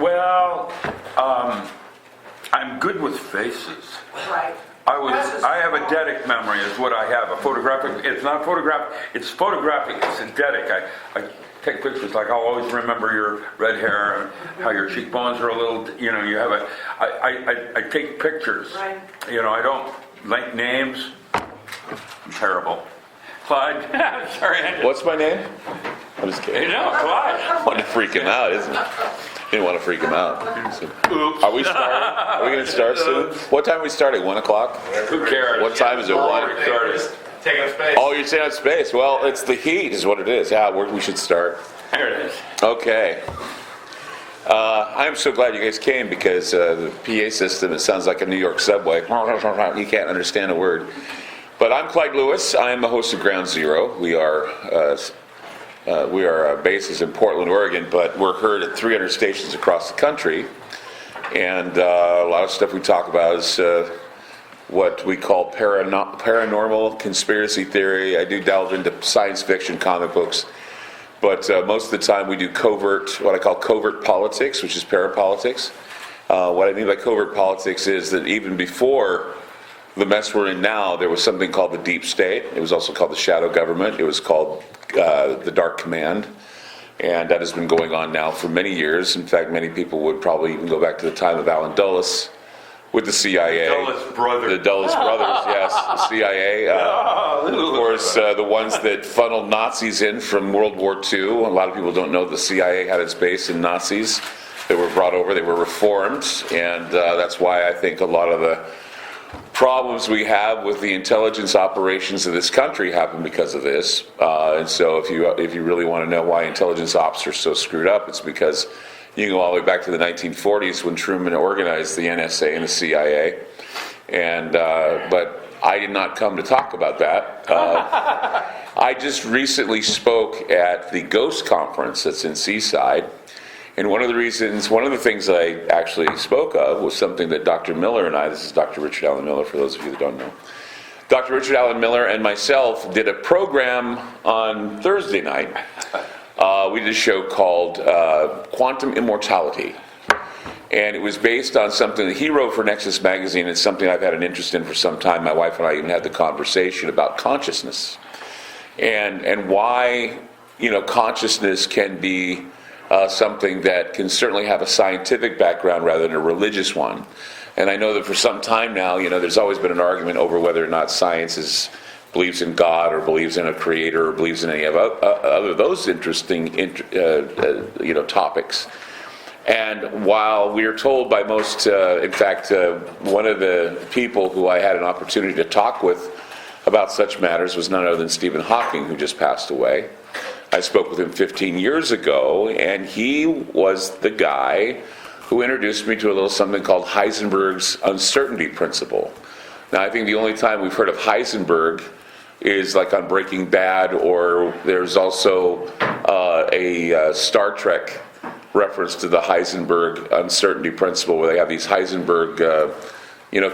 Well, I'm good with faces. Right. I have a eidetic memory is what I have. A photographic, it's not photographic, it's photographic, it's eidetic. I take pictures, like I'll always remember your red hair and how your cheekbones are a little, you know, you have a, I take pictures. Right. You know, I don't like names. I'm terrible. Clyde, sorry. What's my name? I'm just kidding. You know, Clyde. I want to freak him out, isn't it? Didn't want to freak him out. Oops. Are we starting? Are we going to start soon? What time are we starting? 1 o'clock? Who cares? What time is it? 1? Taking up space. Oh, you're taking up space. Well, it's the heat is what it is. Yeah, we should start. There it is. Okay. I'm so glad you guys came because the PA system, it sounds like a New York subway. You can't understand a word. But I'm Clyde Lewis. I'm the host of Ground Zero. We are bases in Portland, Oregon, but we're heard at 300 stations across the country. And a lot of stuff we talk about is what we call paranormal conspiracy theory. I do delve into science fiction, comic books. But most of the time we do what I call covert politics, which is parapolitics. What I mean by covert politics is that even before the mess we're in now, there was something called the deep state. It was also called the shadow government. It was called the dark command. And that has been going on now for many years. In fact, many people would probably even go back to the time of Allen Dulles with the CIA. Dulles brothers. The Dulles brothers, yes. The CIA. Of course, the ones that funneled Nazis in from World War II. A lot of people don't know the CIA had its base in Nazis. They were brought over, they were reformed. And that's why I think a lot of the problems we have with the intelligence operations of this country happen because of this. And so if you really want to know why intelligence ops are so screwed up, it's because you can go all the way back to the 1940s when Truman organized the NSA and the CIA. And but I did not come to talk about that. I just recently spoke at the Ghost Conference that's in Seaside. And one of the things that I actually spoke of was something that Dr. Miller and I, this is Dr. Richard Allen Miller for those of you that don't know, Dr. Richard Allen Miller and myself did a program on Thursday night. We did a show called Quantum Immortality. And it was based on something that he wrote for Nexus Magazine. It's something I've had an interest in for some time. My wife and I even had the conversation about consciousness. And why, consciousness can be something that can certainly have a scientific background rather than a religious one. And I know that for some time now, there's always been an argument over whether or not science believes in God or believes in a creator or believes in any of other those interesting topics. And while we are told by most, in fact, one of the people who I had an opportunity to talk with about such matters was none other than Stephen Hawking, who just passed away. I spoke with him 15 years ago, and he was the guy who introduced me to a little something called Heisenberg's uncertainty principle. Now, I think the only time we've heard of Heisenberg is like on Breaking Bad, or there's also a Star Trek reference to the Heisenberg uncertainty principle, where they have these Heisenberg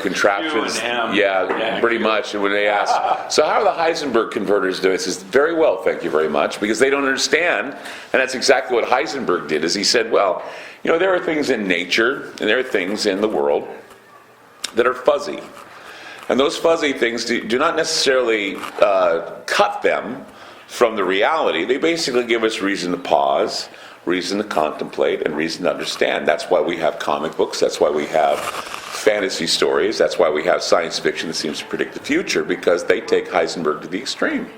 contraptions. Yeah, pretty much. And when they ask, so how are the Heisenberg converters doing? It says, very well, thank you very much, because they don't understand. And that's exactly what Heisenberg did, is he said, well, there are things in nature, and there are things in the world that are fuzzy. And those fuzzy things do not necessarily cut them from the reality. They basically give us reason to pause, reason to contemplate, and reason to understand. That's why we have comic books. That's why we have fantasy stories. That's why we have science fiction that seems to predict the future, because they take Heisenberg to the extreme.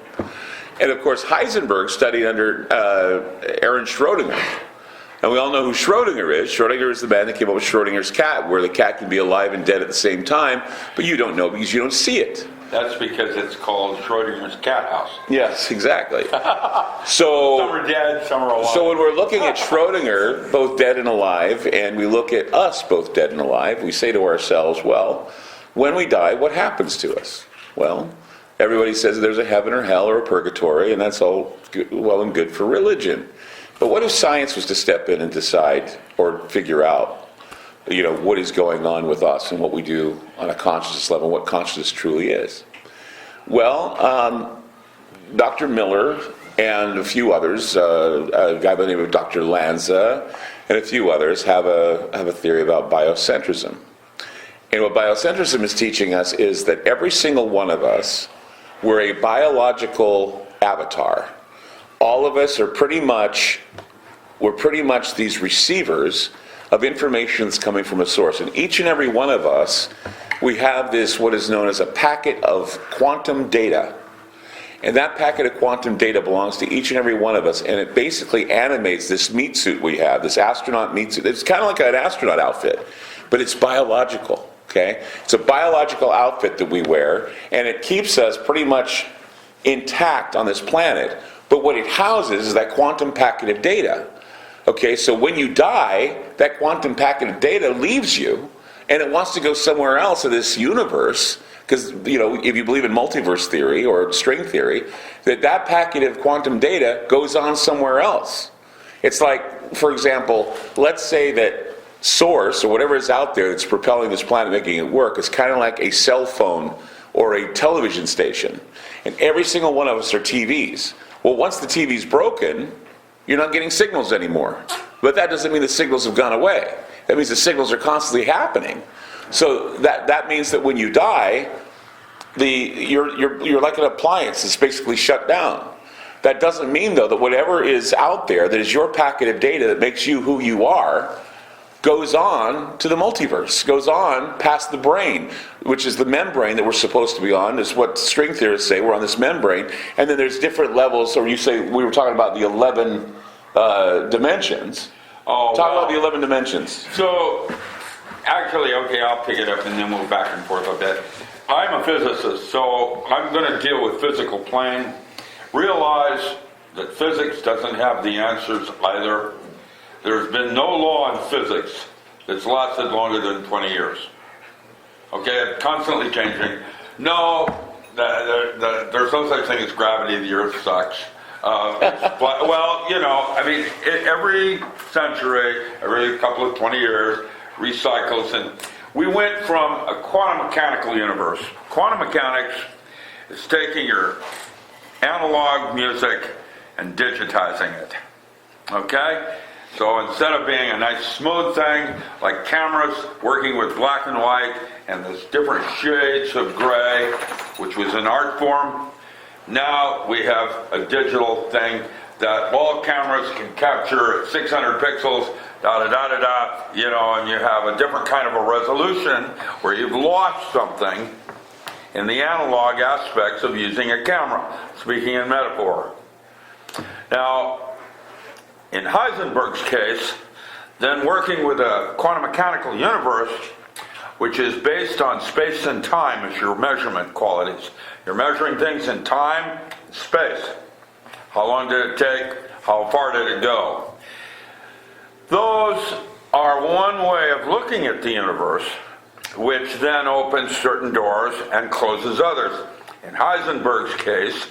And of course, Heisenberg studied under Aaron Schrodinger. And we all know who Schrodinger is. Schrodinger is the man that came up with Schrodinger's cat, where the cat can be alive and dead at the same time, but you don't know because you don't see it. That's because it's called Schrodinger's cat house. Yes, exactly. So some are dead, some are alive. So when we're looking at Schrodinger, both dead and alive, and we look at us, both dead and alive, we say to ourselves, well, when we die, what happens to us? Well, everybody says there's a heaven or hell or a purgatory, and that's all good, well and good for religion. But what if science was to step in and decide or figure out what is going on with us and what we do on a consciousness level, what consciousness truly is? Well, Dr. Miller and a few others, a guy by the name of Dr. Lanza and a few others have a theory about biocentrism. And what biocentrism is teaching us is that every single one of us, we're a biological avatar. All of us are pretty much these receivers of information that's coming from a source. And each and every one of us, we have this, what is known as a packet of quantum data. And that packet of quantum data belongs to each and every one of us, and it basically animates this meat suit we have, this astronaut meat suit. It's kind of like an astronaut outfit, but it's biological, okay? It's a biological outfit that we wear, and it keeps us pretty much intact on this planet. But what it houses is that quantum packet of data. Okay, so when you die, that quantum packet of data leaves you, and it wants to go somewhere else in this universe, because, you know, if you believe in multiverse theory or string theory, that packet of quantum data goes on somewhere else. It's like, for example, let's say that source, or whatever is out there that's propelling this planet, making it work, is kind of like a cell phone or a television station. And every single one of us are TVs. Well, once the TV's broken, you're not getting signals anymore. But that doesn't mean the signals have gone away. That means the signals are constantly happening. So that means that when you die, you're like an appliance that's basically shut down. That doesn't mean, though, that whatever is out there that is your packet of data that makes you who you are goes on to the multiverse, goes on past the brain, which is the membrane that we're supposed to be on, is what string theorists say. We're on this membrane, and then there's different levels. So you say, we were talking about the 11 dimensions. Oh, Talk about the 11 dimensions. So, actually, okay, I'll pick it up and then we'll back and forth a bit. I'm a physicist, so I'm going to deal with physical plane. Realize that physics doesn't have the answers either. There's been no law in physics that's lasted longer than 20 years. Okay, it's constantly changing. No, there's no such thing as gravity. The Earth sucks. Well, you know, I mean, every century, every couple of 20 years, recycles, and we went from a quantum mechanical universe. Quantum mechanics is taking your analog music and digitizing it. Okay? So instead of being a nice smooth thing, like cameras working with black and white and there's different shades of gray, which was an art form, now we have a digital thing that all cameras can capture at 600 pixels, you know, and you have a different kind of a resolution where you've lost something in the analog aspects of using a camera, speaking in metaphor. Now, in Heisenberg's case, then working with a quantum mechanical universe, which is based on space and time as your measurement qualities. You're measuring things in time, space. How long did it take? How far did it go? Those are one way of looking at the universe, which then opens certain doors and closes others. In Heisenberg's case,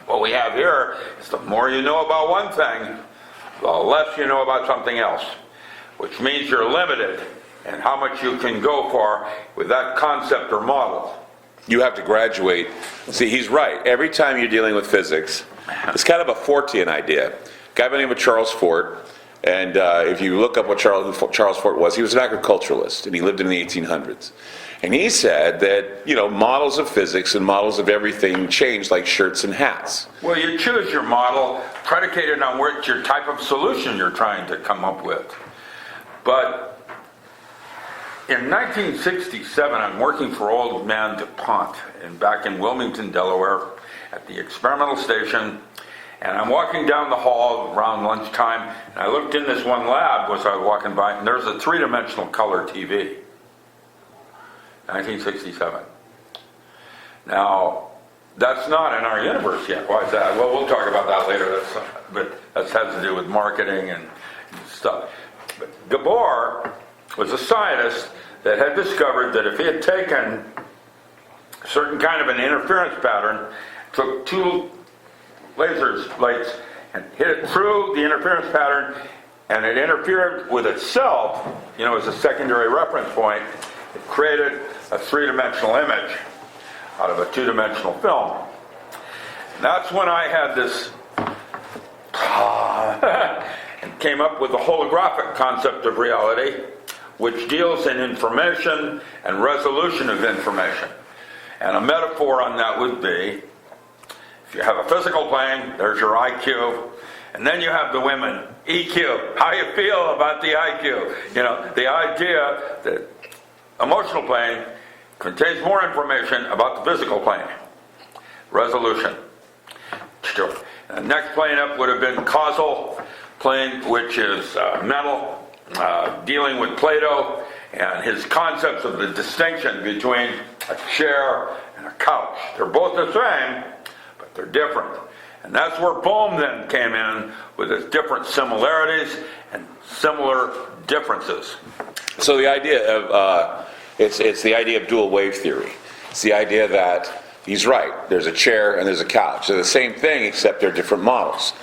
what we have here is the more you know about one thing, the less you know about something else, which means you're limited in how much you can go for with that concept or model. You have to graduate. See, he's right. Every time you're dealing with physics, it's kind of a Fortean idea. A guy by the name of Charles Fort, and if you look up what Charles Fort was, he was an agriculturalist, and he lived in the 1800s. And he said that, you know, models of physics and models of everything change like shirts and hats. Well, you choose your model predicated on which your type of solution you're trying to come up with. But in 1967, I'm working for old man DuPont back in Wilmington, Delaware, at the experimental station, and I'm walking down the hall around lunchtime, and I looked in this one lab as I was walking by, and there's a three-dimensional color TV. 1967. Now, that's not in our universe yet. Why is that? Well, we'll talk about that later. But that has to do with marketing and stuff. But Gabor was a scientist that had discovered that if he had taken a certain kind of an interference pattern, took two laser lights and hit it through the interference pattern, and it interfered with itself, you know, as a secondary reference point, it created a three-dimensional image out of a two-dimensional film. And that's when I had this, and came up with the holographic concept of reality, which deals in information and resolution of information. And a metaphor on that would be, if you have a physical plane, there's your IQ, and then you have the women, EQ, how you feel about the IQ. You know, the idea that emotional plane contains more information about the physical plane. Resolution. The next plane up would have been causal plane, which is mental, dealing with Plato and his concepts of the distinction between a chair and a couch. They're both the same, but they're different. And that's where Bohm then came in with his different similarities and similar differences. So the idea of, it's the idea of dual wave theory. It's the idea that he's right. There's a chair and there's a couch. They're the same thing, except they're different models.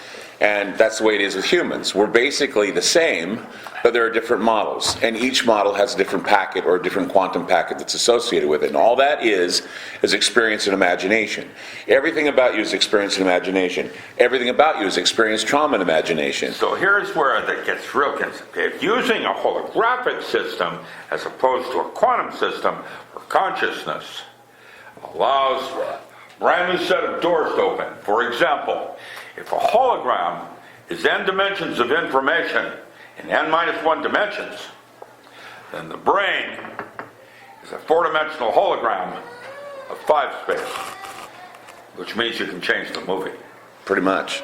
And that's the way it is with humans. We're basically the same, but there are different models. And each model has a different packet or a different quantum packet that's associated with it. And all that is experience and imagination. Everything about you is experience and imagination. Everything about you is experience, trauma, and imagination. So here's where it gets real complicated. Using a holographic system as opposed to a quantum system for consciousness allows a brand new set of doors to open. For example, if a hologram is n dimensions of information in n-1 dimensions, then the brain is a four-dimensional hologram of 5 space, which means you can change the movie. Pretty much.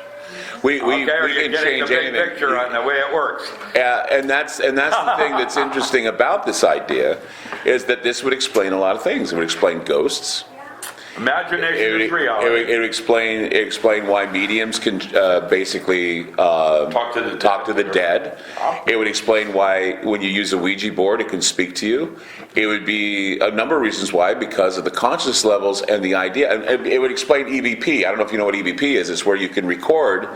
We You're can getting change the big anything. picture on the way it works. And that's the thing that's interesting about this idea, is that this would explain a lot of things. It would explain ghosts. Imagination is reality. It would explain why mediums can basically talk to the dead. It would explain why when you use a Ouija board it can speak to you. It would be a number of reasons why, because of the conscious levels and the idea. And it would explain EVP. I don't know if you know what EVP is. It's where you can record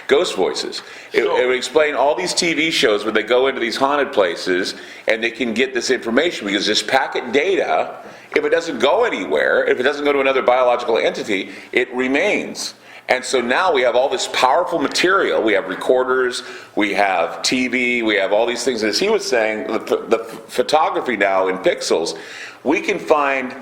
ghost voices. It would explain all these TV shows where they go into these haunted places and they can get this information, because this packet data, if it doesn't go anywhere, if it doesn't go to another biological entity, it remains. And so now we have all this powerful material. We have recorders, we have TV, we have all these things. And as he was saying, the photography now in pixels, we can find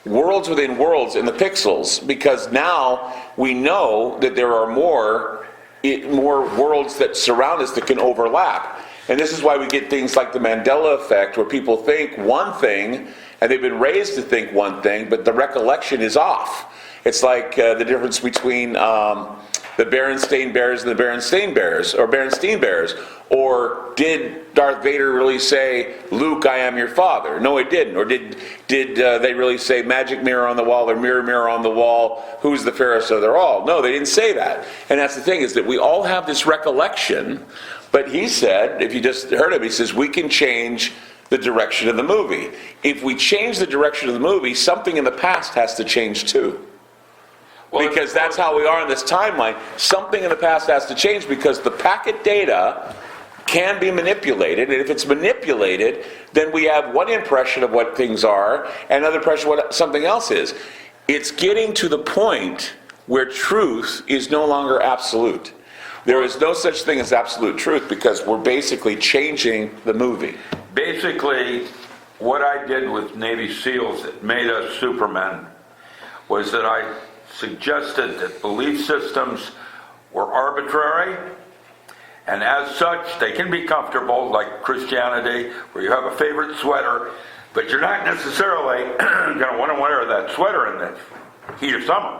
worlds within worlds in the pixels, because now we know that there are more worlds that surround us that can overlap. And this is why we get things like the Mandela effect, where people think one thing, and they've been raised to think one thing, but the recollection is off. It's like the difference between the Berenstain Bears and the Berenstain Bears, or Berenstein Bears. Or did Darth Vader really say, "Luke, I am your father"? No, it didn't. Or did they really say, "Magic mirror on the wall," or "Mirror, mirror on the wall, who's the fairest of them all"? No, they didn't say that. And that's the thing, is that we all have this recollection. But he said, if you just heard him, he says, we can change the direction of the movie. If we change the direction of the movie, something in the past has to change too. Well, because that's how we are in this timeline. Something in the past has to change, because the packet data can be manipulated, and if it's manipulated, then we have one impression of what things are and another impression of what something else is. It's getting to the point where truth is no longer absolute. There is no such thing as absolute truth, because we're basically changing the movie. Basically, what I did with Navy SEALs that made us Supermen was that I suggested that belief systems were arbitrary, and as such, they can be comfortable, like Christianity, where you have a favorite sweater, but you're not necessarily going to want to wear that sweater in the heat of summer.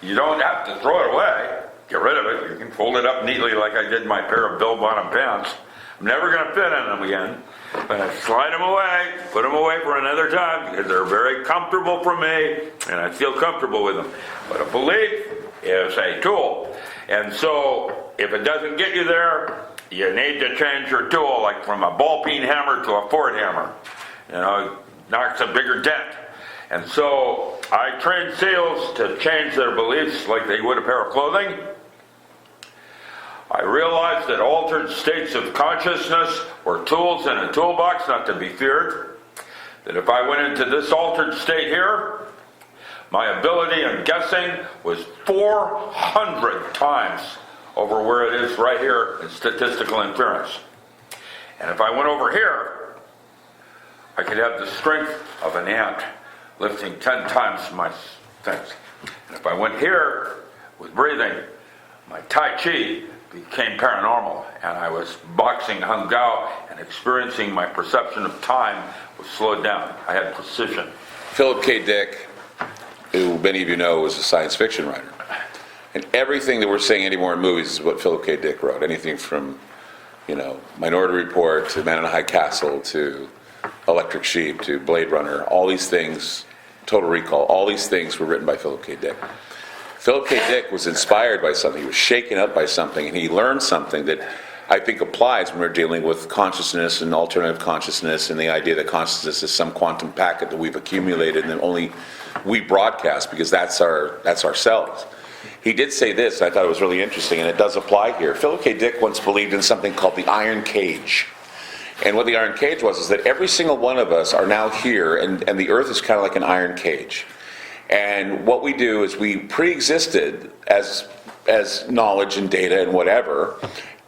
You don't have to throw it away. Get rid of it. You can fold it up neatly like I did my pair of bell-bottom pants. I'm never going to fit in them again, but I slide them away, put them away for another time, because they're very comfortable for me, and I feel comfortable with them. But a belief is a tool. And so, if it doesn't get you there, you need to change your tool, like from a ball-peen hammer to a Ford hammer. You know, it knocks a bigger dent. And so, I trained SEALs to change their beliefs like they would a pair of clothing. I realized that altered states of consciousness were tools in a toolbox not to be feared. That if I went into this altered state here, my ability in guessing was 400 times over where it is right here in statistical inference. And if I went over here, I could have the strength of an ant lifting 10 times my things. And if I went here with breathing, my Tai Chi became paranormal, and I was boxing Hung Gao and experiencing my perception of time was slowed down. I had precision. Philip K. Dick, who many of you know was a science fiction writer. And everything that we're saying anymore in movies is what Philip K. Dick wrote. Anything from, Minority Report to Man in a High Castle to Electric Sheep to Blade Runner, all these things, Total Recall, all these things were written by Philip K. Dick. Philip K. Dick was inspired by something, he was shaken up by something, and he learned something that I think applies when we're dealing with consciousness and alternative consciousness and the idea that consciousness is some quantum packet that we've accumulated and that only we broadcast because that's ourselves. He did say this, and I thought it was really interesting, and it does apply here. Philip K. Dick once believed in something called the iron cage. And what the iron cage was is that every single one of us are now here, and the earth is kind of like an iron cage. And what we do is we pre-existed as knowledge and data and whatever,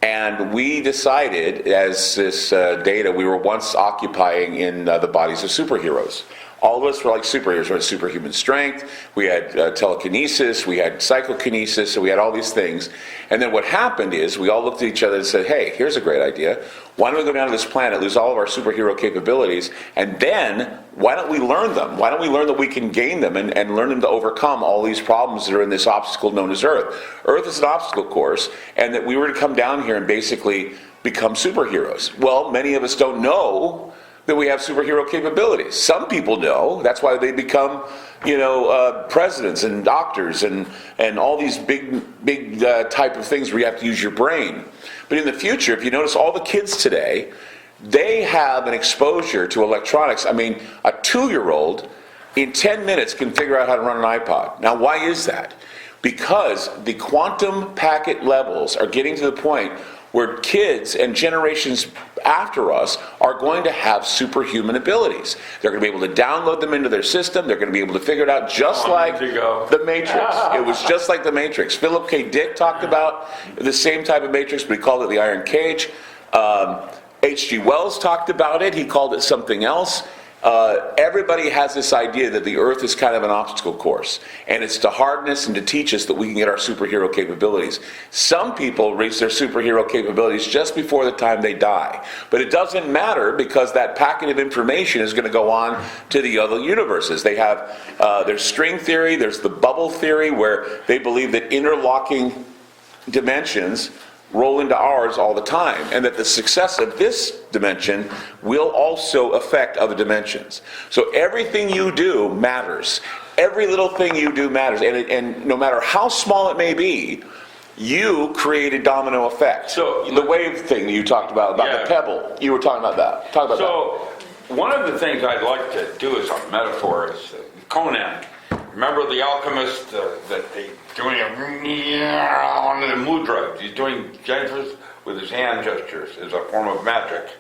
and we decided as this data we were once occupying in the bodies of superheroes. All of us were like superheroes. We had superhuman strength, we had telekinesis, we had psychokinesis, so we had all these things. And then what happened is we all looked at each other and said, hey, here's a great idea. Why don't we go down to this planet, lose all of our superhero capabilities, and then why don't we learn them? Why don't we learn that we can gain them and learn them to overcome all these problems that are in this obstacle known as Earth? Earth is an obstacle course, and that we were to come down here and basically become superheroes. Well, many of us don't know that we have superhero capabilities. Some people know. That's why they become, presidents and doctors and all these big type of things where you have to use your brain. But in the future, if you notice, all the kids today, they have an exposure to electronics. I mean, a 2-year-old in 10 minutes can figure out how to run an iPod. Now, why is that? Because the quantum packet levels are getting to the point where kids and generations after us are going to have superhuman abilities. They're going to be able to download them into their system. They're going to be able to figure it out just like the Matrix. It was just like the Matrix. Philip K. Dick talked about the same type of Matrix, but he called it the iron cage. H.G. Wells talked about it. He called it something else. Everybody has this idea that the Earth is kind of an obstacle course, and it's to harden us and to teach us that we can get our superhero capabilities. Some people reach their superhero capabilities just before the time they die, but it doesn't matter because that packet of information is going to go on to the other universes. They have there's string theory, there's the bubble theory, where they believe that interlocking dimensions roll into ours all the time, and that the success of this dimension will also affect other dimensions. So everything you do matters. Every little thing you do matters, and no matter how small it may be, you create a domino effect. So the wave thing that you talked about the pebble, you were talking about that. Talk about that. One of the things I'd like to do as a metaphor is Conan. Remember the alchemist that they doing on the mudra? He's doing gestures with his hand gestures as a form of magic,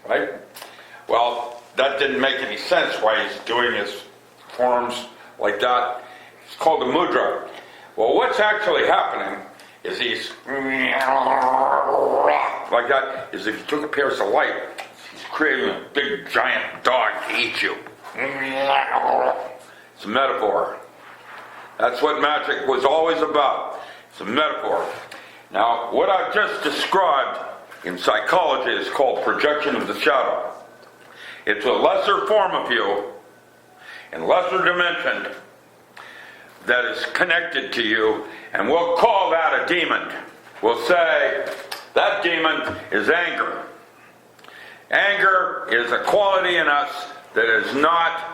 right? Well, that didn't make any sense why he's doing his forms like that. It's called the mudra. Well, what's actually happening is he's like that. Is if you took a pierce of light, he's creating a big giant dog to eat you. It's a metaphor. That's what magic was always about. It's a metaphor. Now, what I've just described in psychology is called projection of the shadow. It's a lesser form of you, in lesser dimension, that is connected to you, and we'll call that a demon. We'll say that demon is anger. Anger is a quality in us that is not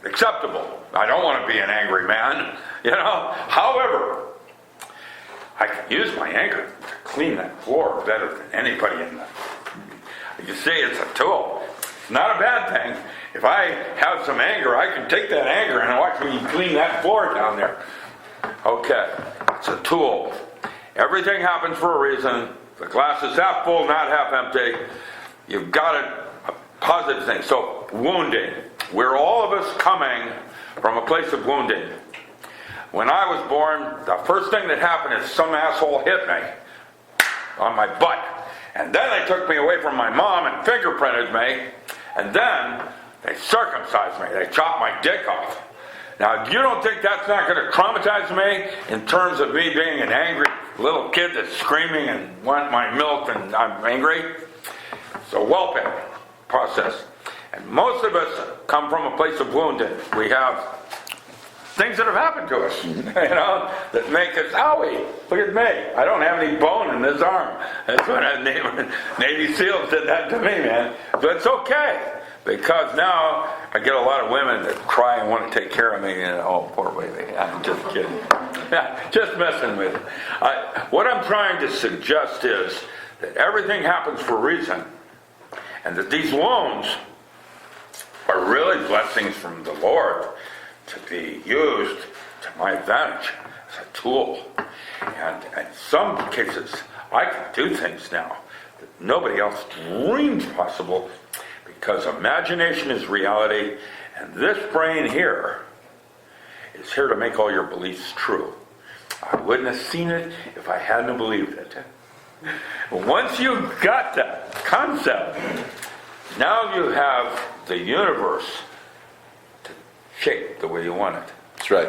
acceptable. I don't want to be an angry man, However, I can use my anger to clean that floor better than anybody in the... You see, it's a tool. It's not a bad thing. If I have some anger, I can take that anger and watch me clean that floor down there. Okay, it's a tool. Everything happens for a reason. The glass is half full, not half empty. You've got a positive thing. So, wounding. We're all of us coming from a place of wounding. When I was born, the first thing that happened is some asshole hit me. on my butt. And then they took me away from my mom and fingerprinted me. And then they circumcised me. They chopped my dick off. Now, you don't think that's not going to traumatize me in terms of me being an angry little kid that's screaming and want my milk and I'm angry? It's a whelping process. And most of us come from a place of wounding. We have things that have happened to us, that make us, owie, look at me. I don't have any bone in this arm. That's what Navy SEALs did that to me, man. But it's okay. Because now I get a lot of women that cry and want to take care of me. And oh, poor baby. I'm just kidding. Just messing with you. What I'm trying to suggest is that everything happens for a reason. And that these loans are really blessings from the Lord to be used to my advantage as a tool. And in some cases, I can do things now that nobody else dreamed possible. Because imagination is reality, and this brain here is here to make all your beliefs true. I wouldn't have seen it if I hadn't believed it. Once you got that concept, now you have the universe to shape the way you want it. That's right.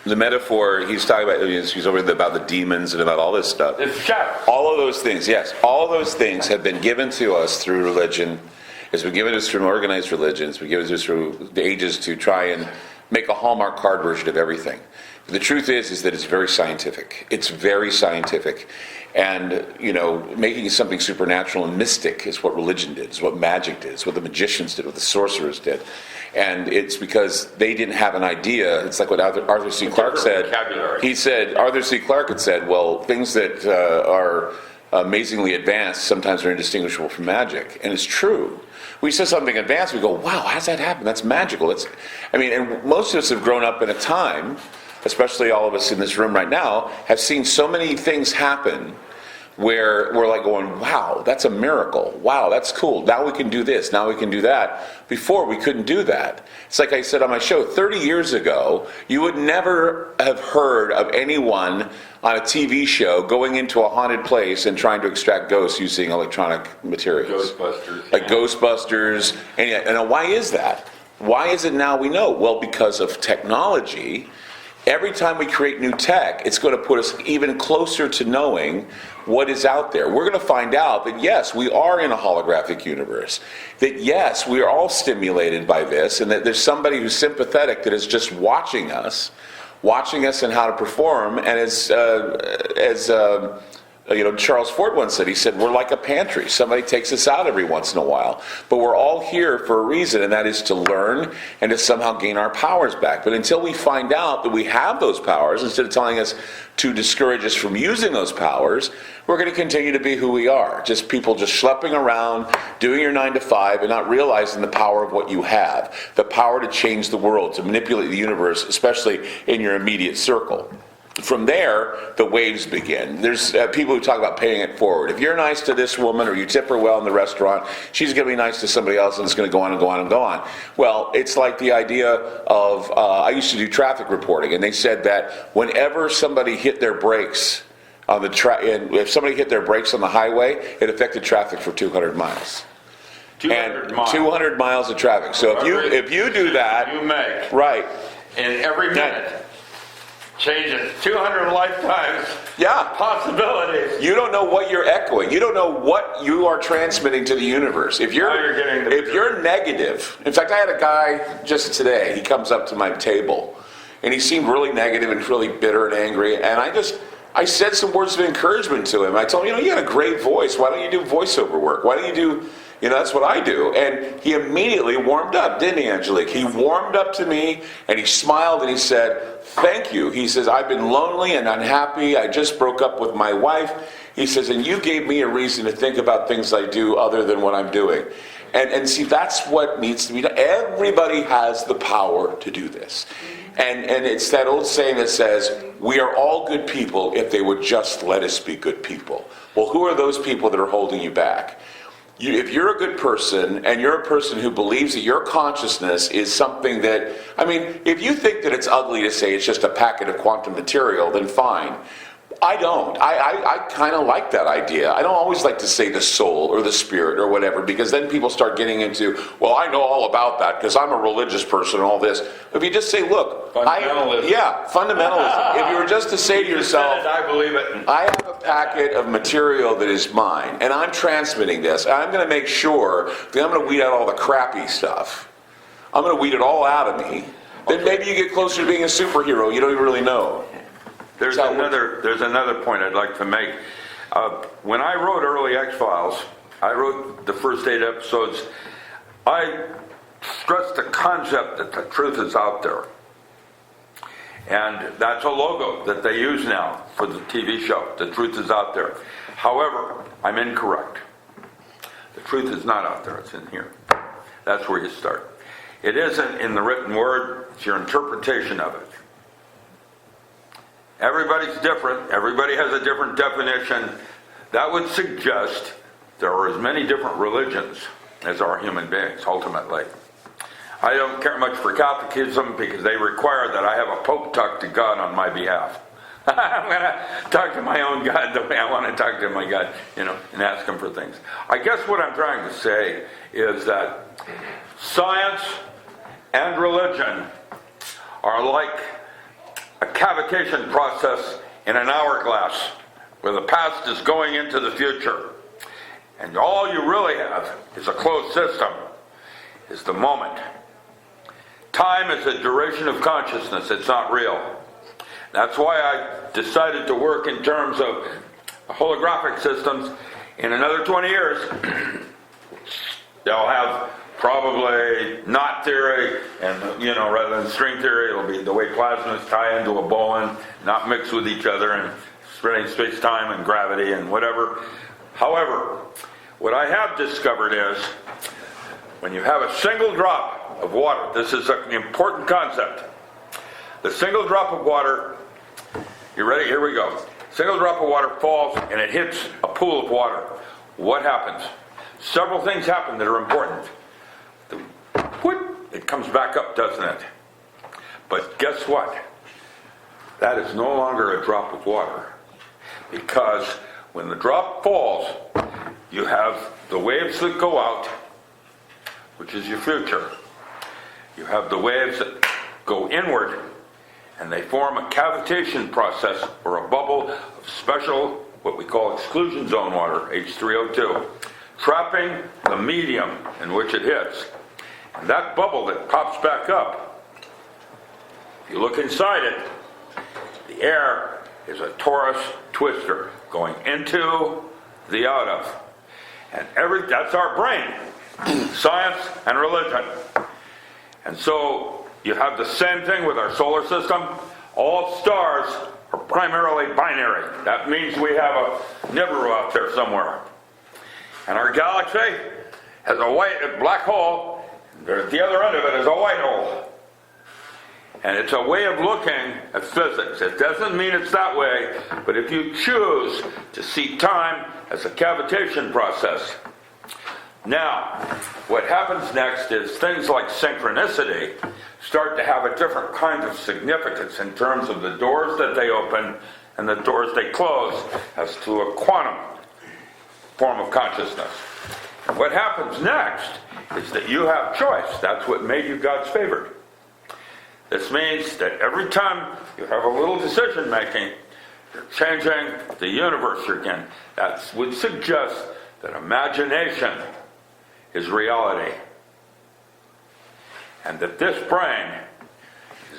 The metaphor he's talking about, he's over about the demons and about all this stuff. It's shadow. All of those things, yes. All of those things have been given to us through religion. It's been given to us through organized religion. It's been given to us through the ages to try and make a Hallmark card version of everything. But the truth is that it's very scientific. It's very scientific. And, making something supernatural and mystic is what religion did, is what magic did, is what the magicians did, what the sorcerers did. And it's because they didn't have an idea. It's like what Arthur C. Clarke said. Arthur C. Clarke had said, well, things that are amazingly advanced sometimes are indistinguishable from magic. And it's true. We say something advanced, we go, wow, how does that happen? That's magical. And most of us have grown up in a time, especially all of us in this room right now, have seen so many things happen where we're like going, wow, that's a miracle. Wow, that's cool. Now we can do this. Now we can do that. Before, we couldn't do that. It's like I said on my show, 30 years ago, you would never have heard of anyone on a TV show going into a haunted place and trying to extract ghosts using electronic materials. Ghostbusters. Like Ghostbusters. And why is that? Why is it now we know? Well, because of technology. Every time we create new tech, it's going to put us even closer to knowing what is out there. We're going to find out that, yes, we are in a holographic universe. That, yes, we are all stimulated by this, and that there's somebody who's sympathetic that is just watching us and how to perform. And as Charles Ford once said, he said, we're like a pantry. Somebody takes us out every once in a while. But we're all here for a reason, and that is to learn and to somehow gain our powers back. But until we find out that we have those powers, instead of telling us to discourage us from using those powers, we're going to continue to be who we are. Just people just schlepping around, doing your 9 to 5, and not realizing the power of what you have. The power to change the world, to manipulate the universe, especially in your immediate circle. From there, the waves begin. There's people who talk about paying it forward. If you're nice to this woman or you tip her well in the restaurant, she's going to be nice to somebody else and it's going to go on and go on and go on. Well, it's like the idea of, I used to do traffic reporting, and they said that whenever somebody hit their brakes on the if somebody hit their brakes on the highway, it affected traffic for 200 miles. 200 miles. 200 miles of traffic. So if you do that, you make right, in every minute. Changes 200 lifetimes. Yeah. Possibilities. You don't know what you're echoing. You don't know what you are transmitting to the universe. If you're negative. In fact, I had a guy just today. He comes up to my table, and he seemed really negative and really bitter and angry. And I said some words of encouragement to him. I told him, you got a great voice. Why don't you do voiceover work? Why don't you do? That's what I do. And he immediately warmed up, didn't he, Angelique? He warmed up to me, and he smiled, and he said, thank you. He says, I've been lonely and unhappy. I just broke up with my wife. He says, and you gave me a reason to think about things I do other than what I'm doing. And see, that's what needs to be done. Everybody has the power to do this. And it's that old saying that says, we are all good people if they would just let us be good people. Well, who are those people that are holding you back? If you're a good person, and you're a person who believes that your consciousness is something that, if you think that it's ugly to say it's just a packet of quantum material, then fine. I don't. I kind of like that idea. I don't always like to say the soul or the spirit or whatever, because then people start getting into, well, I know all about that because I'm a religious person and all this. If you just say, look, Fundamentalism. fundamentalism. If you were just to say to yourself, I believe it. I have a packet of material that is mine, and I'm transmitting this, and I'm going to make sure that I'm going to weed out all the crappy stuff. I'm going to weed it all out of me. Then maybe you get closer to being a superhero. You don't even really know. There's another point I'd like to make. When I wrote Early X-Files, I wrote the first 8 episodes. I stressed the concept that the truth is out there. And that's a logo that they use now for the TV show. The truth is out there. However, I'm incorrect. The truth is not out there. It's in here. That's where you start. It isn't in the written word. It's your interpretation of it. Everybody's different. Everybody has a different definition. That would suggest there are as many different religions as are human beings, ultimately. I don't care much for Catholicism because they require that I have a pope talk to God on my behalf. I'm going to talk to my own God the way I want to talk to my God, and ask him for things. I guess what I'm trying to say is that science and religion are like a cavitation process in an hourglass where the past is going into the future. And all you really have is a closed system, is the moment. Time is a duration of consciousness. It's not real. That's why I decided to work in terms of holographic systems. In another 20 years, they'll have probably knot theory, and rather than string theory, it'll be the way plasmas tie into a bowline, not mix with each other, and spreading space-time and gravity and whatever. However, what I have discovered is when you have a single drop of water, this is an important concept. The single drop of water, you ready? Here we go. Single drop of water falls and it hits a pool of water. What happens? Several things happen that are important. It comes back up, doesn't it? But guess what? That is no longer a drop of water, because when the drop falls, you have the waves that go out, which is your future. You have the waves that go inward, and they form a cavitation process or a bubble of special, what we call exclusion zone water, H3O2, trapping the medium in which it hits. And that bubble that pops back up, if you look inside it, the air is a torus twister going into the out of. And that's our brain, science and religion. And so you have the same thing with our solar system. All stars are primarily binary. That means we have a Nibiru out there somewhere. And our galaxy has a black hole. At the other end of it is a white hole. And it's a way of looking at physics. It doesn't mean it's that way, but if you choose to see time as a cavitation process. Now, what happens next is things like synchronicity start to have a different kind of significance in terms of the doors that they open and the doors they close as to a quantum form of consciousness. And what happens next is that you have choice. That's what made you God's favorite. This means that every time you have a little decision making, you're changing the universe again. That would suggest that imagination is reality. And that this brain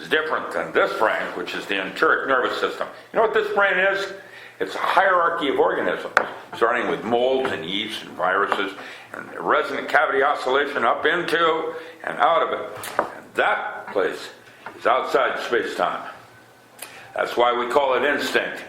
is different than this brain, which is the enteric nervous system. You know what this brain is? It's a hierarchy of organisms, starting with molds and yeasts and viruses, and resonant cavity oscillation up into and out of it. And that place is outside space-time. That's why we call it instinct.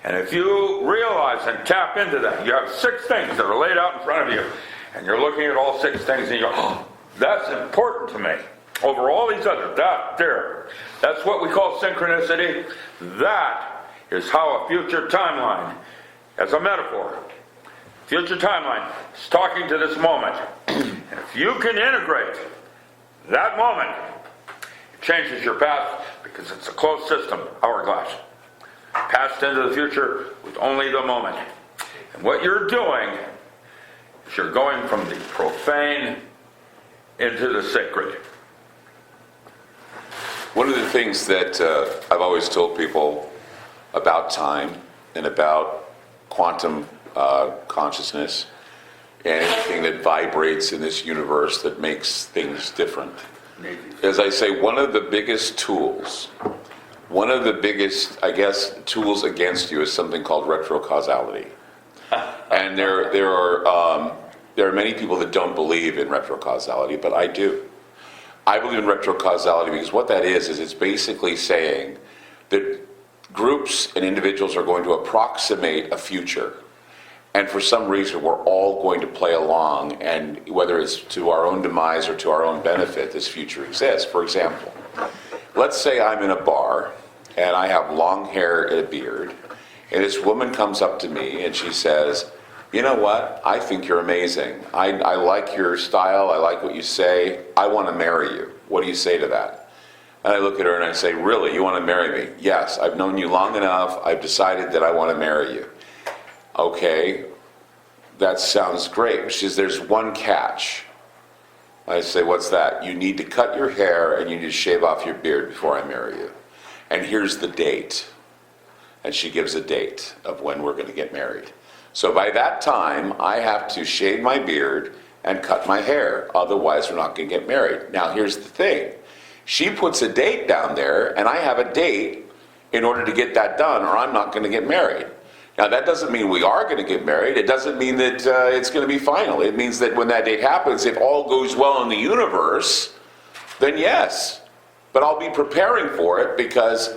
And if you realize and tap into that, you have 6 things that are laid out in front of you, and you're looking at all 6 things and you go, oh, that's important to me. Over all these others, that, there. That's what we call synchronicity. That is how a future timeline, as a metaphor, future timeline is talking to this moment. And if you can integrate that moment, it changes your path because it's a closed system, hourglass. past into the future with only the moment. And what you're doing is you're going from the profane into the sacred. One of the things that I've always told people about time and about quantum consciousness and anything that vibrates in this universe that makes things different. As I say, one of the biggest tools, I guess, tools against you is something called retrocausality. And there are many people that don't believe in retrocausality, but I do. I believe in retrocausality because what that is it's basically saying that groups and individuals are going to approximate a future. And for some reason, we're all going to play along, and whether it's to our own demise or to our own benefit, this future exists. For example, let's say I'm in a bar, and I have long hair and a beard, and this woman comes up to me, and she says, you know what? I think you're amazing. I like your style. I like what you say. I want to marry you. What do you say to that? And I look at her and I say, really? You want to marry me? Yes. I've known you long enough. I've decided that I want to marry you. Okay. That sounds great. She says, there's one catch. I say, what's that? You need to cut your hair and you need to shave off your beard before I marry you. And here's the date. And she gives a date of when we're going to get married. So by that time, I have to shave my beard and cut my hair. Otherwise, we're not going to get married. Now, here's the thing. She puts a date down there, and I have a date in order to get that done, or I'm not going to get married. Now, that doesn't mean we are going to get married. It doesn't mean that it's going to be final. It means that when that date happens, if all goes well in the universe, then yes. But I'll be preparing for it because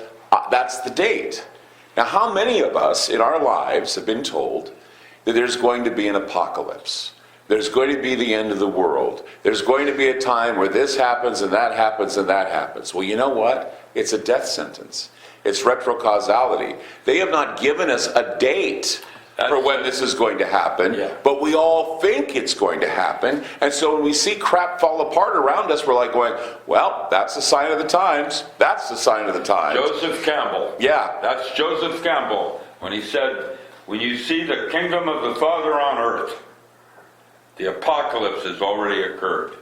that's the date. Now, how many of us in our lives have been told that there's going to be an apocalypse? There's going to be the end of the world. There's going to be a time where this happens and that happens and that happens. Well, you know what? It's a death sentence. It's retrocausality. They have not given us a date for when this is going to happen, but we all think it's going to happen. And so when we see crap fall apart around us, we're like going, well, that's a sign of the times. That's the sign of the times. Joseph Campbell. Yeah. That's Joseph Campbell when he said, when you see the kingdom of the Father on earth, the apocalypse has already occurred.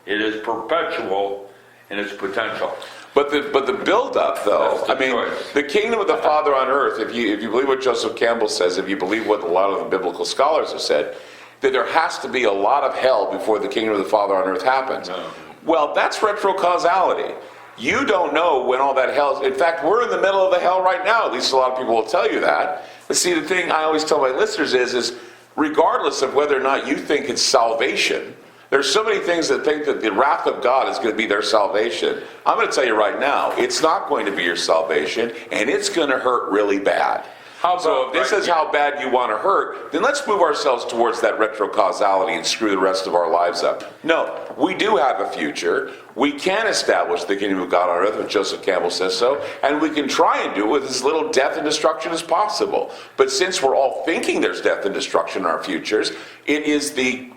It is perpetual in its potential. But the build-up, though, I mean, the kingdom of the Father on earth, if you believe what Joseph Campbell says, if you believe what a lot of the biblical scholars have said, that there has to be a lot of hell before the kingdom of the Father on earth happens. No. Well, that's retrocausality. You don't know when all that hell is. In fact, we're in the middle of the hell right now. At least a lot of people will tell you that. But see, the thing I always tell my listeners is regardless of whether or not you think it's salvation, there's so many things that think that the wrath of God is going to be their salvation. I'm going to tell you right now, it's not going to be your salvation, and it's going to hurt really bad. So if this is how bad you want to hurt, then let's move ourselves towards that retrocausality and screw the rest of our lives up. No, we do have a future. We can establish the kingdom of God on earth, when Joseph Campbell says so, and we can try and do it with as little death and destruction as possible. But since we're all thinking there's death and destruction in our futures, it is the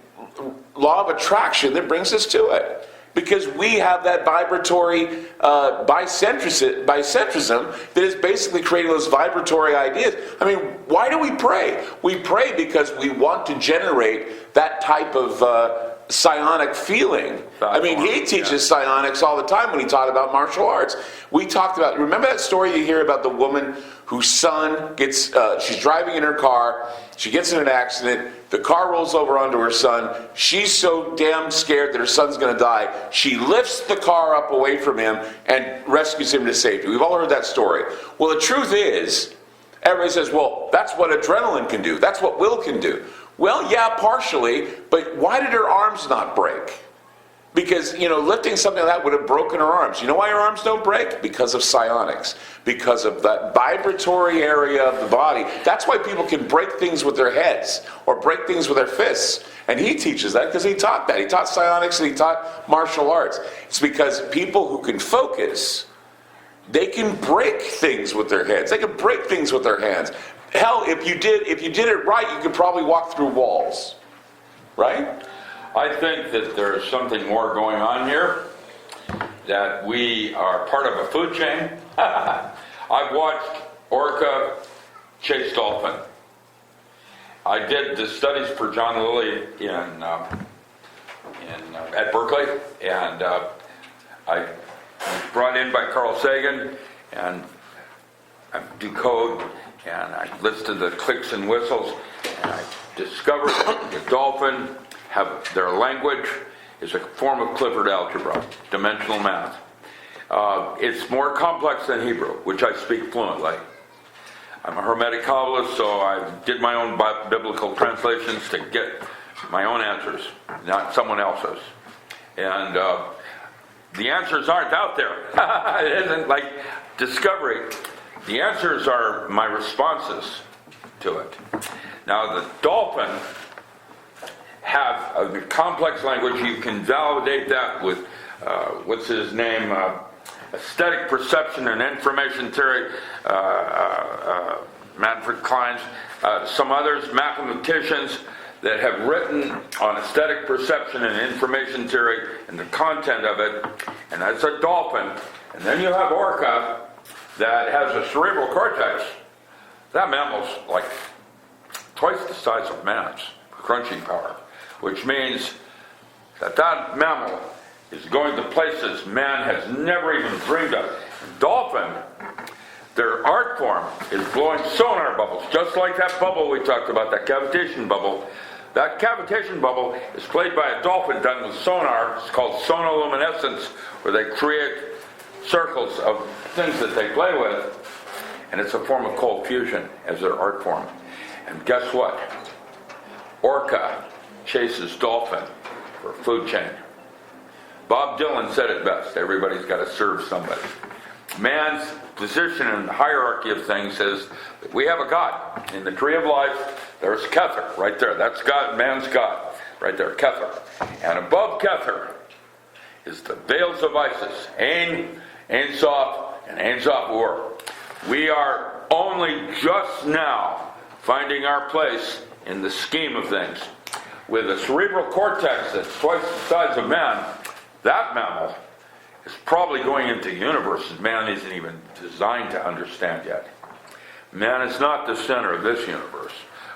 law of attraction that brings us to it. Because we have that vibratory bicentrism that is basically creating those vibratory ideas. I mean, why do we pray? We pray because we want to generate that type of psionic feeling. I mean, he teaches psionics all the time when he taught about martial arts. We talked about, remember that story you hear about the woman whose son gets, she's driving in her car, she gets in an accident, the car rolls over onto her son, she's so damn scared that her son's going to die, she lifts the car up away from him and rescues him to safety. We've all heard that story. Well, the truth is, everybody says, well, that's what adrenaline can do, that's what will can do. Well, yeah, partially, but why did her arms not break? Because, lifting something like that would have broken her arms. You know why her arms don't break? Because of psionics. Because of that vibratory area of the body. That's why people can break things with their heads or break things with their fists. And he teaches that because he taught that. He taught psionics and he taught martial arts. It's because people who can focus, they can break things with their heads. They can break things with their hands. Hell, if you did it right, you could probably walk through walls. Right? I think that there's something more going on here, that we are part of a food chain. I've watched orca chase dolphin. I did the studies for John Lilly at Berkeley, and I was brought in by Carl Sagan, and I do code, and I listed the clicks and whistles, and I discovered the dolphin have their language is a form of Clifford algebra, dimensional math. It's more complex than Hebrew, which I speak fluently. I'm a Hermetic Kabbalist, so I did my own biblical translations to get my own answers, not someone else's. And the answers aren't out there. It isn't like discovery. The answers are my responses to it. Now, the dolphin have a complex language. You can validate that with, what's his name, aesthetic perception and information theory, Manfred Klein's, some others, mathematicians that have written on aesthetic perception and information theory and the content of it, and that's a dolphin. And then you have orca that has a cerebral cortex. That mammal's like twice the size of man's crunching power, which means that that mammal is going to places man has never even dreamed of. Dolphin, their art form is blowing sonar bubbles, just like that bubble we talked about, that cavitation bubble. That cavitation bubble is played by a dolphin done with sonar. It's called sonoluminescence, where they create circles of things that they play with, and it's a form of cold fusion as their art form. And guess what? Orca chases dolphin for food chain. Bob Dylan said it best, everybody's got to serve somebody. Man's position in the hierarchy of things is that we have a God. In the tree of life, there's Kether, right there. That's God, man's God, right there, Kether. And above Kether is the veils of Isis, Ein, Ein Sof, and Ein Sof Ur. We are only just now finding our place in the scheme of things. With a cerebral cortex that's twice the size of man, that mammal is probably going into universes man isn't even designed to understand yet. Man is not the center of this universe.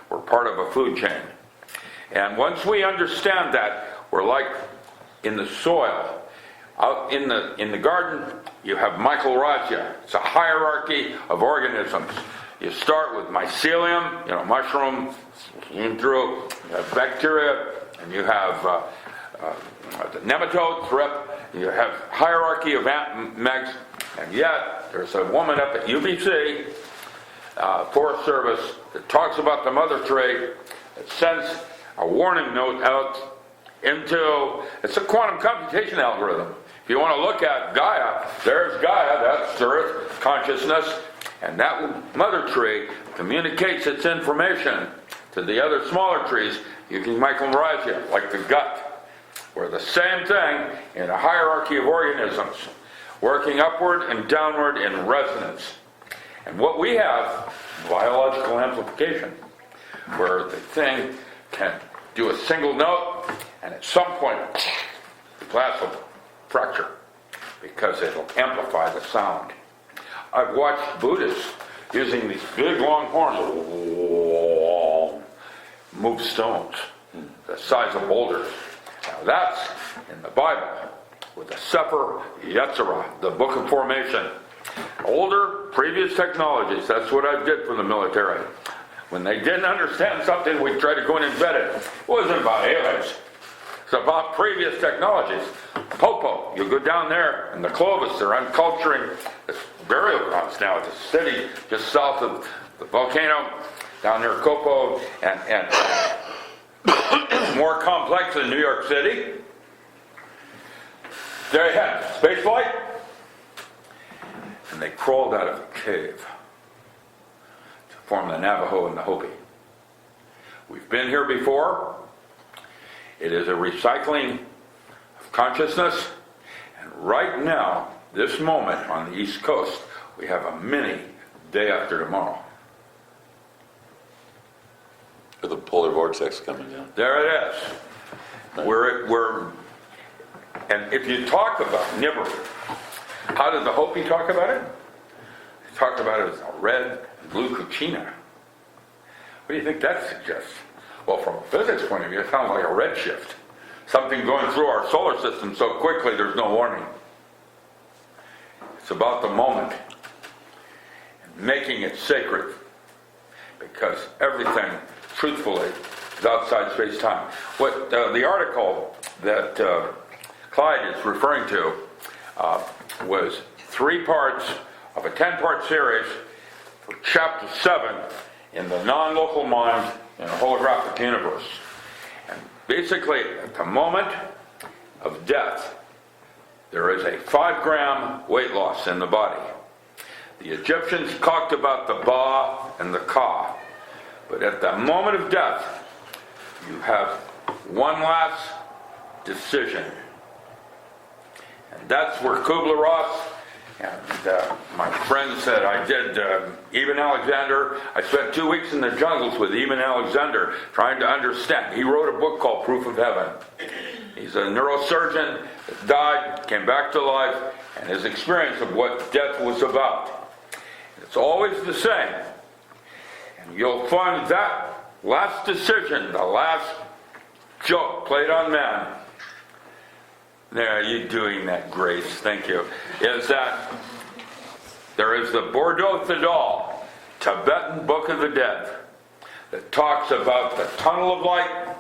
We're part of a food chain. And once we understand that, we're like in the soil. Out in the garden, you have mycorrhiza. It's a hierarchy of organisms. You start with mycelium, mushroom, through you have bacteria, and you have the nematode, thrip. You have hierarchy of megs, and yet there's a woman up at UBC, Forest Service, that talks about the mother tree, that sends a warning note out into, it's a quantum computation algorithm. If you want to look at Gaia, there's Gaia, that's Earth, consciousness, and that mother tree communicates its information to the other smaller trees using mycorrhiza, like the gut. We're the same thing in a hierarchy of organisms, working upward and downward in resonance. And what we have, biological amplification, where the thing can do a single note, and at some point, the glass will fracture, because it'll amplify the sound. I've watched Buddhists using these big long horns, move stones the size of boulders. Now that's in the Bible with the Sefer Yetzirah, the Book of Formation. Older, previous technologies, that's what I did for the military. When they didn't understand something, we'd try to go in and vet it. It wasn't about aliens. It's about previous technologies. Popo, you go down there in the Clovis, they're unculturing this burial grounds now. It's a city just south of the volcano, down near Copo, and more complex than New York City. They had space flight, and they crawled out of a cave to form the Navajo and the Hopi. We've been here before. It is a recycling of consciousness, and right now, this moment on the East Coast, we have a mini day after tomorrow. With the polar vortex coming down. There it is. We're and if you talk about Nibber, how did the Hopi talk about it? talked about it as a red and blue cucina. What do you think that suggests? Well, from a physics point of view, it sounds like a redshift. Something going through our solar system so quickly there's no warning. It's about the moment and making it sacred, because everything, truthfully, is outside space-time. What the article that Clyde is referring to was 3 parts of a 10-part series for Chapter 7 in the non-local mind in a holographic universe. And basically, at the moment of death, there is a 5-gram weight loss in the body. The Egyptians talked about the Ba and the Ka, but at the moment of death, you have one last decision. And that's where Kubler-Ross and my friend said, I did Eben Alexander. I spent 2 weeks in the jungles with Eben Alexander trying to understand. He wrote a book called Proof of Heaven. He's a neurosurgeon that died, came back to life, and his experience of what death was about. It's always the same. And you'll find that last decision, the last joke played on man, there, you doing that, Grace, thank you, is that there is the Bordeaux Thadal, Tibetan Book of the Dead, that talks about the tunnel of light,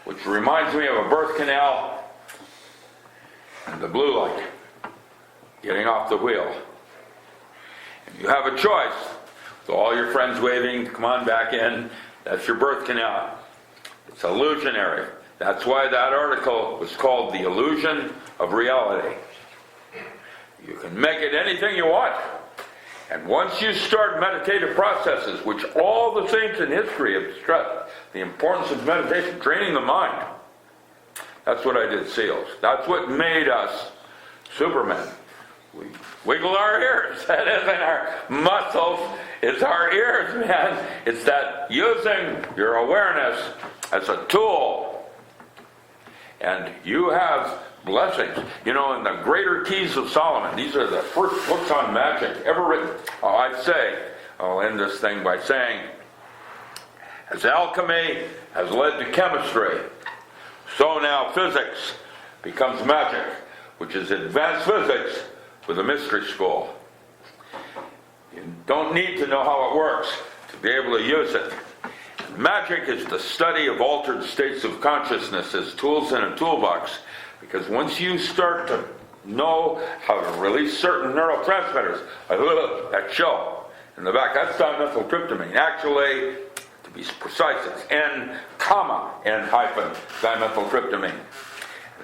which reminds me of a birth canal, and the blue light, getting off the wheel. And you have a choice, with all your friends waving, come on back in, that's your birth canal. It's illusionary. That's why that article was called The Illusion of Reality. You can make it anything you want. And once you start meditative processes, which all the saints in history have stressed, the importance of meditation, training the mind. That's what I did, SEALs. That's what made us Supermen. We wiggle our ears. That isn't our muscles. It's our ears, man. It's that using your awareness as a tool. And you have blessings. You know, in the Greater Keys of Solomon, these are the first books on magic ever written. I'll end this thing by saying, as alchemy has led to chemistry, so now physics becomes magic, which is advanced physics with a mystery school. You don't need to know how it works to be able to use it. Magic is the study of altered states of consciousness as tools in a toolbox, because once you start to know how to release certain neurotransmitters, that show in the back, that's dimethyltryptamine. Actually, to be precise, it's N-dimethyltryptamine.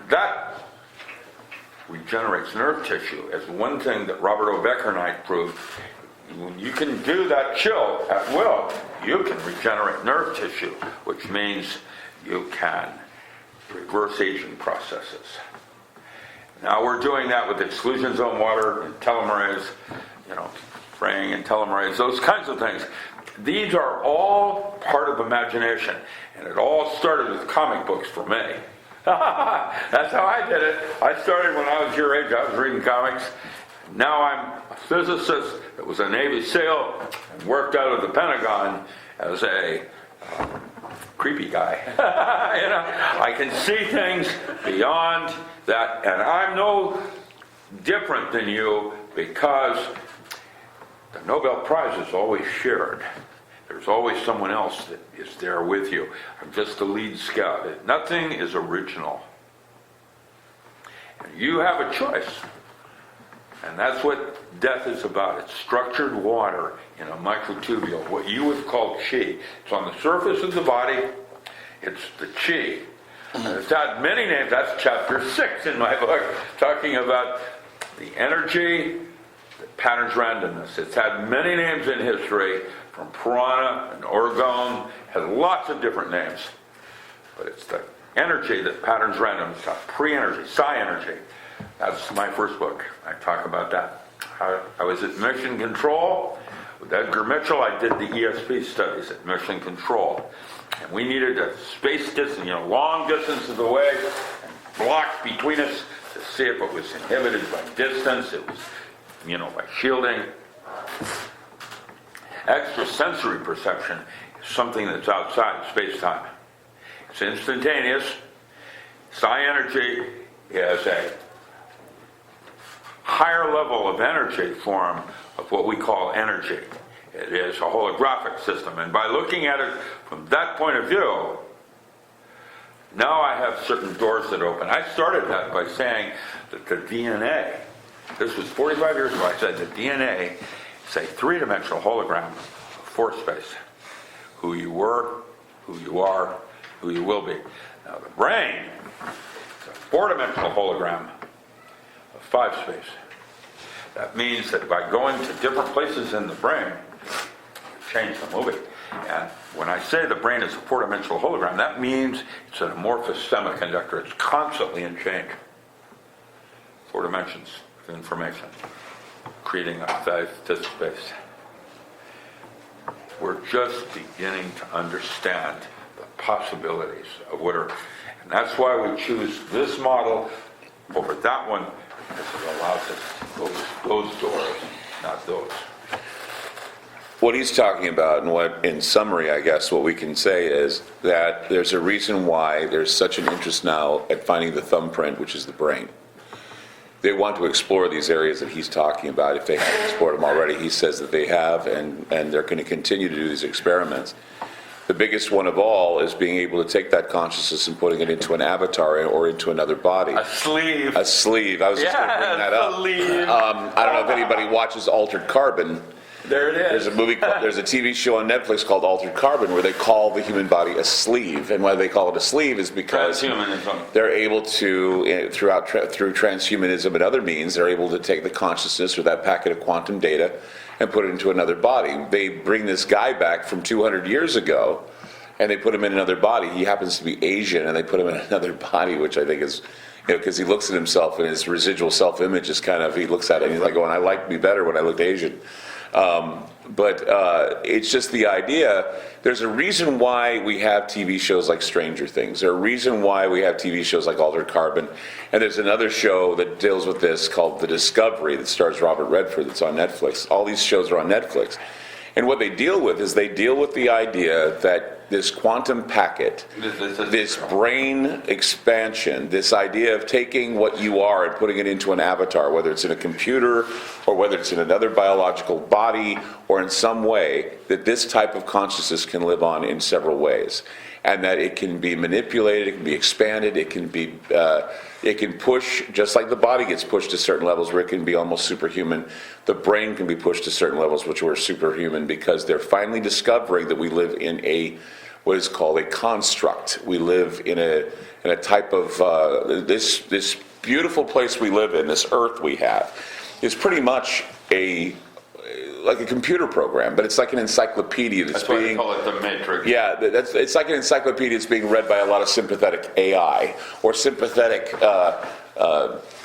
That regenerates nerve tissue as one thing that Robert O. Becker and I proved. When you can do that chill at will, you can regenerate nerve tissue, which means you can reverse aging processes. Now we're doing that with exclusion zone water and telomerase, praying and telomerase, those kinds of things. These are all part of imagination, and it all started with comic books for me. That's how I did it. I started when I was your age. I was reading comics. Now I'm a physicist that was a Navy SEAL and worked out of the Pentagon as a creepy guy. I can see things beyond that, and I'm no different than you, because the Nobel Prize is always shared. There's always someone else that is there with you. I'm just the lead scout. Nothing is original. And you have a choice. And that's what death is about. It's structured water in a microtubule, what you would call chi. It's on the surface of the body. It's the chi. And it's had many names. That's chapter 6 in my book, talking about the energy that patterns randomness. It's had many names in history, from prana and orgone, has lots of different names. But it's the energy that patterns randomness. It's pre-energy, psi energy. That's my first book. I talk about that. I was at Mission Control with Edgar Mitchell. I did the ESP studies at Mission Control. And we needed a space distance, long distances away, and blocks between us to see if it was inhibited by distance. It was, by shielding. Extrasensory perception is something that's outside space-time. It's instantaneous. Psi energy is a higher level of energy form of what we call energy. It is a holographic system. And by looking at it from that point of view, now I have certain doors that open. I started that by saying that the DNA, this was 45 years ago, I said the DNA is a three-dimensional hologram of force space. Who you were, who you are, who you will be. Now the brain is a four-dimensional hologram of five space. That means that by going to different places in the brain, you change the movie. And when I say the brain is a four-dimensional hologram, that means it's an amorphous semiconductor. It's constantly in change. 4 dimensions of information, creating a fifth space. We're just beginning to understand the possibilities of what are, and that's why we choose this model over that one, because it allows us to close those doors, not those. What he's talking about, and what, in summary, I guess, what we can say is that there's a reason why there's such an interest now at finding the thumbprint, which is the brain. They want to explore these areas that he's talking about. If they haven't explored them already, he says that they have, and they're going to continue to do these experiments. The biggest one of all is being able to take that consciousness and putting it into an avatar or into another body. A sleeve. A sleeve. I was just going to bring that up. I don't know if anybody watches Altered Carbon. There it is. There's a TV show on Netflix called Altered Carbon where they call the human body a sleeve, and why they call it a sleeve is because Transhumanism. they're able to, through transhumanism and other means, they're able to take the consciousness or that packet of quantum data and put it into another body. They bring this guy back from 200 years ago, and they put him in another body. He happens to be Asian, and they put him in another body, which I think is, because he looks at himself and his residual self-image is kind of, he looks at it and he's like going, I liked me better when I looked Asian. But it's just the idea, there's a reason why we have TV shows like Stranger Things. There's a reason why we have TV shows like Altered Carbon. And there's another show that deals with this called The Discovery that stars Robert Redford that's on Netflix. All these shows are on Netflix. And what they deal with is they deal with the idea that this quantum packet, this brain expansion, this idea of taking what you are and putting it into an avatar, whether it's in a computer or whether it's in another biological body or in some way, that this type of consciousness can live on in several ways. And that it can be manipulated, it can be expanded, it can push, just like the body gets pushed to certain levels where it can be almost superhuman, the brain can be pushed to certain levels which are superhuman, because they're finally discovering that we live in what is called a construct. We live in a type of, this beautiful place we live in, this earth we have, is pretty much like a computer program, but it's like an encyclopedia that's why they call it the Matrix. Yeah, it's like an encyclopedia that's being read by a lot of sympathetic AI or sympathetic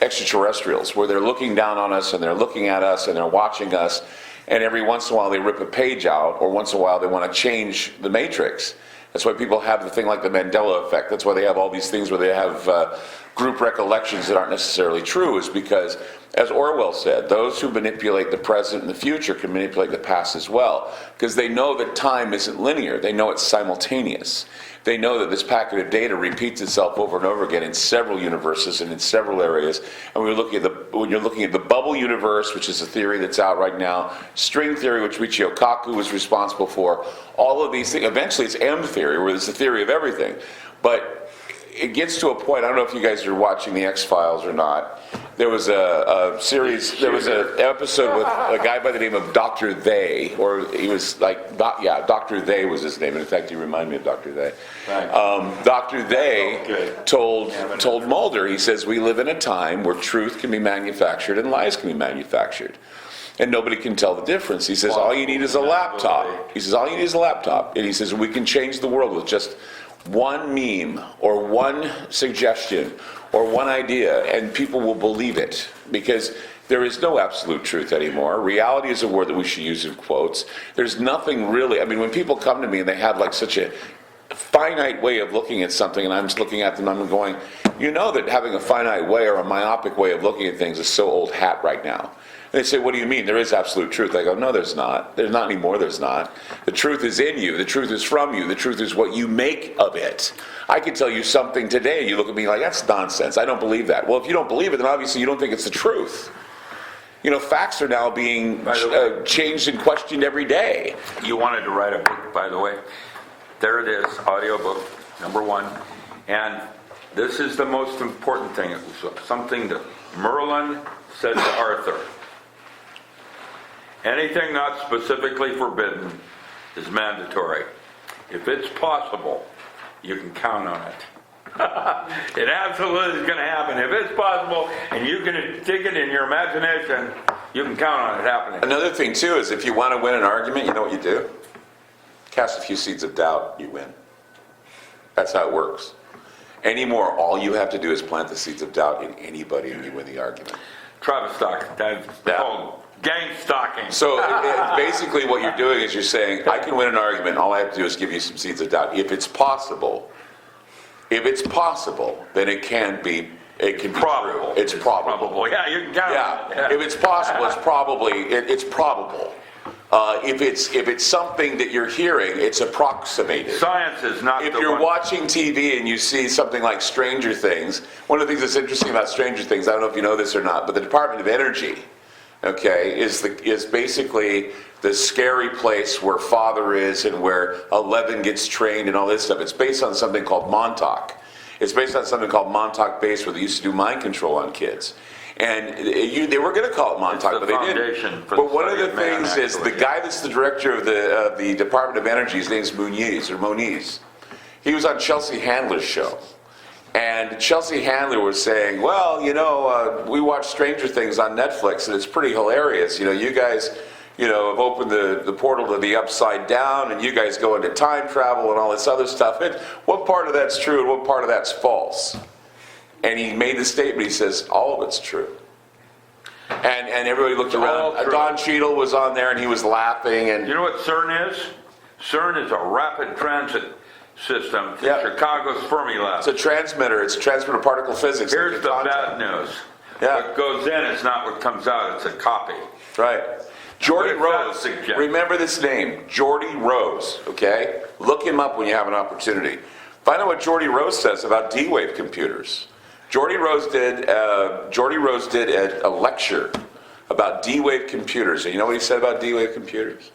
extraterrestrials, where they're looking down on us and they're looking at us and they're watching us, and every once in a while they rip a page out, or once in a while they want to change the Matrix. That's why people have the thing like the Mandela effect. That's why they have all these things where they have group recollections that aren't necessarily true, is because, as Orwell said, those who manipulate the present and the future can manipulate the past as well, because they know that time isn't linear. They know it's simultaneous. They know that this packet of data repeats itself over and over again in several universes and in several areas. And when you're looking at the bubble universe, which is a theory that's out right now, string theory, which Michio Kaku was responsible for, all of these things, eventually it's M theory, where it's the theory of everything. But it gets to a point, I don't know if you guys are watching the X-Files or not. There was a series, there was an episode with a guy by the name of Dr. They, or he was like, Dr. They was his name. In fact, he reminded me of Dr. They. Right. Dr. They told Mulder, he says, we live in a time where truth can be manufactured and lies can be manufactured. And nobody can tell the difference. He says, all you need is a laptop. He says, all you need is a laptop. And he says, we can change the world with just one meme or one suggestion or one idea, and people will believe it, because there is no absolute truth anymore. Reality is a word that we should use in quotes. There's nothing really, I mean, when people come to me and they have like such a finite way of looking at something, and I'm just looking at them, I'm going, You know that having a finite way or a myopic way of looking at things is so old hat right now. And they say, what do you mean? There is absolute truth. I go, no, there's not. There's not anymore, there's not. The truth is in you. The truth is from you. The truth is what you make of it. I can tell you something today, and you look at me like, that's nonsense. I don't believe that. Well, if you don't believe it, then obviously you don't think it's the truth. You know, facts are now being changed and questioned every day. You wanted to write a book, by the way. There it is, audiobook, number 1. And this is the most important thing. It was something that Merlin said to Arthur. Anything not specifically forbidden is mandatory. If it's possible, you can count on it. It absolutely is going to happen. If it's possible, and you can dig it in your imagination, you can count on it happening. Another thing, too, is if you want to win an argument, you know what you do? Cast a few seeds of doubt, you win. That's how it works. Anymore, all you have to do is plant the seeds of doubt in anybody, and you win the argument. Travis stock, that's called gang stalking. So basically what you're doing is you're saying, I can win an argument, all I have to do is give you some seeds of doubt. If it's possible, then it can be Probable. True. It's probable. Yeah, you can count on it. Yeah. If it's possible, it's probable. If it's something that you're hearing, it's approximated. Science is not If the you're one. watching TV and you see something like Stranger Things, one of the things that's interesting about Stranger Things, I don't know if you know this or not, but the Department of Energy, okay, is basically the scary place where Father is and where Eleven gets trained and all this stuff. It's based on something called Montauk. It's based on something called Montauk Base, where they used to do mind control on kids. And they were going to call it Montauk, but they didn't. But one of the things is the guy that's the director of the Department of Energy, his name's Moniz. He was on Chelsea Handler's show. And Chelsea Handler was saying, well, we watch Stranger Things on Netflix, and it's pretty hilarious. You guys, have opened the portal to the upside down, and you guys go into time travel and all this other stuff. What part of that's true and what part of that's false? And he made the statement, he says, all of it's true. And everybody looked around. Don Cheadle was on there, and he was laughing. And You know what CERN is? CERN is a rapid transit system to Chicago's Fermi Lab. It's a transmitter. It's transmitter particle physics. Here's the bad news. What goes in is not what comes out. It's a copy. Right. Geordie What Rose. does that suggest? Remember this name, Geordie Rose, okay? Look him up when you have an opportunity. Find out what Geordie Rose says about D-Wave computers. Geordie Rose did a lecture about D-Wave computers. And you know what he said about D-Wave computers?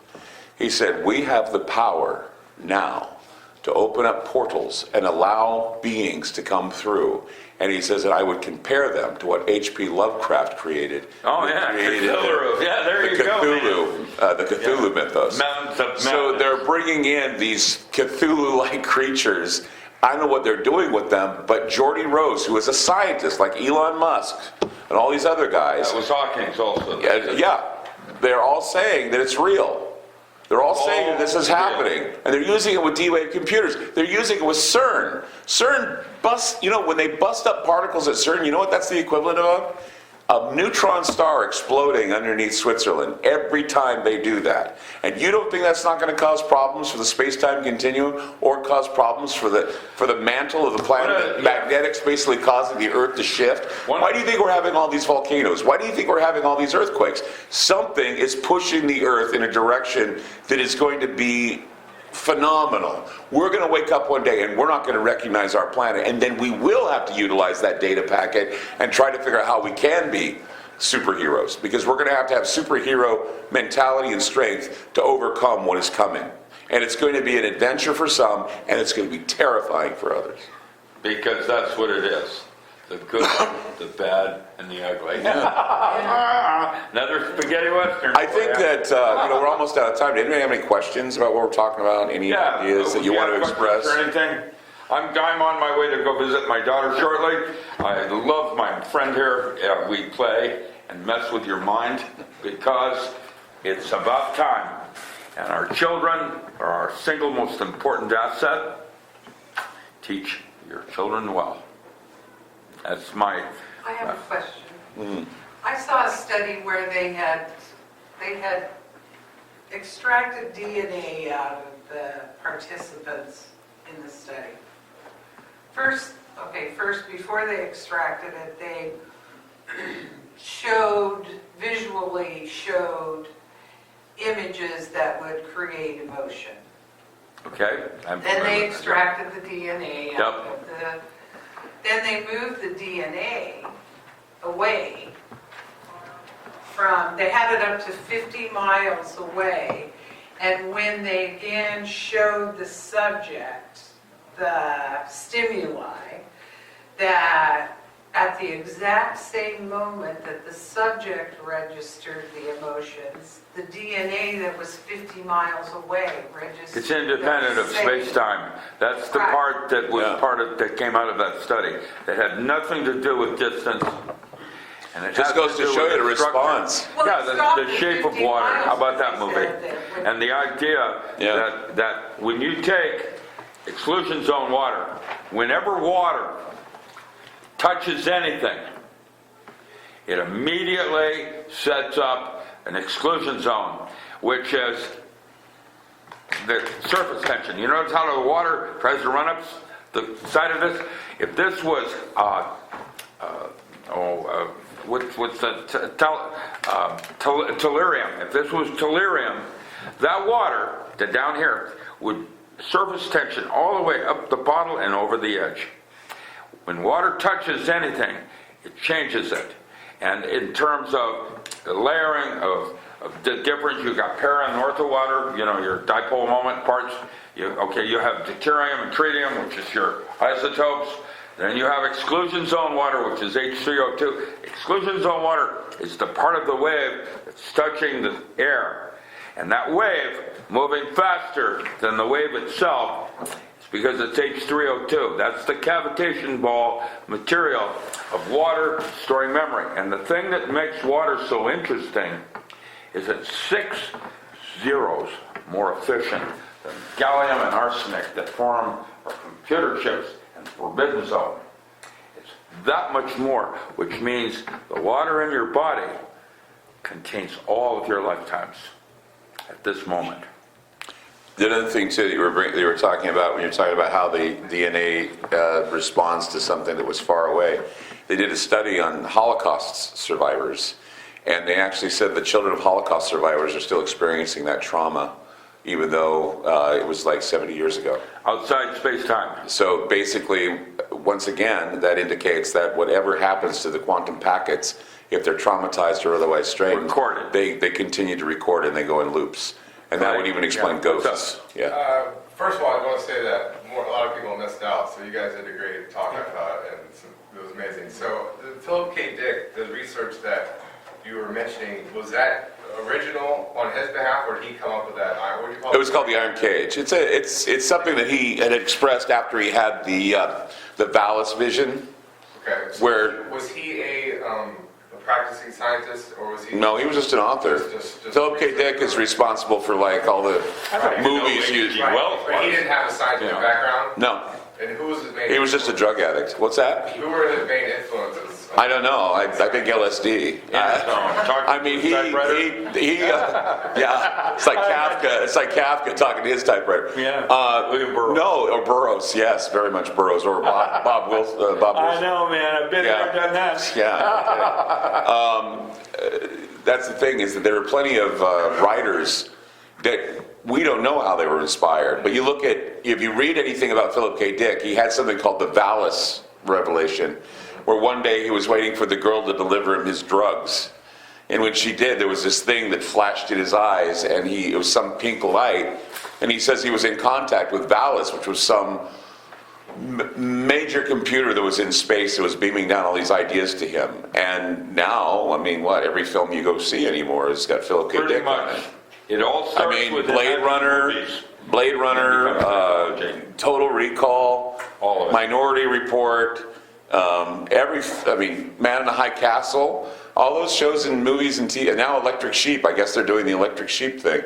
He said, we have the power now to open up portals and allow beings to come through. And he says that I would compare them to what H.P. Lovecraft created. Oh, yeah. Cthulhu. Yeah, there you go. The Cthulhu mythos. Mountains of Madness. So they're bringing in these Cthulhu-like creatures. I don't know what they're doing with them, but Geordie Rose, who is a scientist like Elon Musk and all these other guys. That was Hawkins also. Yeah, they're all saying that it's real. They're all saying that this is happening, and they're using it with D-Wave computers. They're using it with CERN. CERN busts, when they bust up particles at CERN, you know what that's the equivalent of? A neutron star exploding underneath Switzerland every time they do that. And you don't think that's not going to cause problems for the space-time continuum or cause problems for the mantle of the planet, magnetics basically causing the Earth to shift? Why do you think we're having all these volcanoes? Why do you think we're having all these earthquakes? Something is pushing the Earth in a direction that is going to be phenomenal. We're going to wake up one day and we're not going to recognize our planet, and then we will have to utilize that data packet and try to figure out how we can be superheroes, because we're going to have superhero mentality and strength to overcome what is coming. And it's going to be an adventure for some, and it's going to be terrifying for others. Because that's what it is. The good, the bad, and the ugly. Another spaghetti western. I think that we're almost out of time. Did anybody have any questions about what we're talking about? Any ideas that you want to express? Or anything? I'm on my way to go visit my daughter shortly. I love my friend here. We play and mess with your mind because it's about time. And our children are our single most important asset. Teach your children well. That's my... I have a question. I saw a study where they had extracted DNA out of the participants in the study. First, okay, first, before they extracted it, they visually showed images that would create emotion. Okay? I'm Then familiar they with that. extracted the DNA out Yep. of then they moved the DNA away they had it up to 50 miles away, and when they again showed the subject the stimuli, that at the exact same moment that the subject registered the emotions, the DNA that was 50 miles away registered. It's independent of the same. space-time. That's the Right. part that was Yeah. that came out of that study. That had nothing to do with distance. And it Just has goes to do show with you the the structure. response. Well, Yeah, it stopped the at shape of 50 water. miles, How about that they movie? said that when- And the idea Yeah. that when you take exclusion zone water, whenever water touches anything, it immediately sets up an exclusion zone, which is the surface tension. You notice how the water tries to run up the side of this? If this was, what's the, tellurium. If this was tellurium, that water, down here, would surface tension all the way up the bottle and over the edge. When water touches anything, it changes it. And in terms of the layering of the difference, you've got para and ortho water, your dipole moment parts. You have deuterium and tritium, which is your isotopes. Then you have exclusion zone water, which is H3O2. Exclusion zone water is the part of the wave that's touching the air. And that wave, moving faster than the wave itself, is because it's H3O2. That's the cavitation ball material of water storing memory. And the thing that makes water so interesting is it's 6 zeros more efficient than gallium and arsenic that form our computer chips and forbidden zone. It's that much more, which means the water in your body contains all of your lifetimes at this moment. The other thing too that you were talking about when you're talking about how the DNA responds to something that was far away, they did a study on Holocaust survivors, and they actually said the children of Holocaust survivors are still experiencing that trauma, even though it was like 70 years ago. Outside space-time. So basically, once again, that indicates that whatever happens to the quantum packets, if they're traumatized or otherwise strained, Recorded. they continue to record and they go in loops. And that would even explain Yeah. ghosts. Yeah. First of all, I want to say that a lot of people missed out, so you guys did a great talk, I thought, and it was amazing. So, Philip K. Dick, the research that you were mentioning, was that original on his behalf, or did he come up with that? What do you call it? It was called the Iron Cage. It's something that he had expressed after he had the Valis vision. Okay. So where- was he a practicing scientist, or was he? No, he was just an author. Just Philip K. Dick is responsible for like all the movies. Right. Well, But he didn't have a scientific background. No, And who was his main? he was just a drug addict. What's that? Who were his main influences? I don't know. I think LSD. I mean, he yeah. It's like Kafka. It's like Kafka talking to his typewriter. Yeah. William Burroughs. No, or Burroughs. Yes, very much Burroughs or Bob Wilson. Bob I Wilson. know, man. I've been there, done that. Yeah. That's the thing, is that there are plenty of writers that we don't know how they were inspired. But you look at, if you read anything about Philip K. Dick, he had something called the Valis revelation, where one day he was waiting for the girl to deliver him his drugs. And when she did, there was this thing that flashed in his eyes, and it was some pink light. And he says he was in contact with Valis, which was some major computer that was in space that was beaming down all these ideas to him. And now, I mean, every film you go see anymore has got Philip K. Pretty Dick on much. it. It all I starts mean, with Blade Runner, Total Recall, All of it. Minority Report, Man in the High Castle, all those shows and movies and TV, and now Electric Sheep, I guess they're doing the Electric Sheep thing.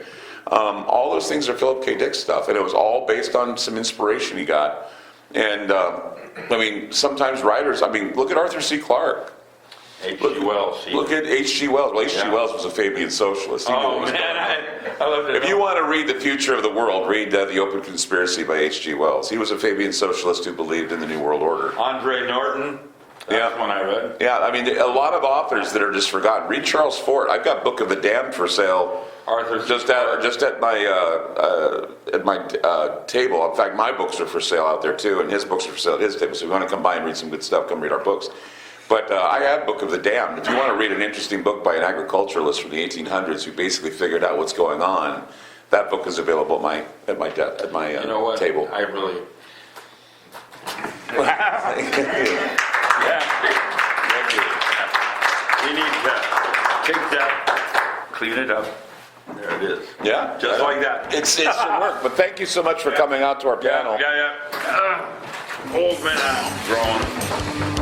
All those things are Philip K. Dick stuff, and it was all based on some inspiration he got. And, sometimes writers, look at Arthur C. Clarke. H.G. Wells. Look at H.G. Wells. Well, H.G. Yeah. Wells was a Fabian socialist. He knew what Oh was going on. man, I love it. If you want to read The Future of the World, read The Open Conspiracy by H.G. Wells. He was a Fabian socialist who believed in the New World Order. Andre Norton. That's Yeah. one I read. Yeah, I mean, a lot of authors that are just forgotten. Read Charles Fort. I've got Book of the Damned for sale. Arthur Just at my table. In fact, my books are for sale out there too, and his books are for sale at his table. So if you want to come by and read some good stuff, come read our books. But I have Book of the Damned. If you want to read an interesting book by an agriculturalist from the 1800s who basically figured out what's going on, that book is available at my You know what? table. I really. Thank you. Yeah. Thank you. We need to take that, clean it up. There it is. Yeah, Just like that. It should work. But thank you so much for coming out to our panel. Yeah. Old man, growing.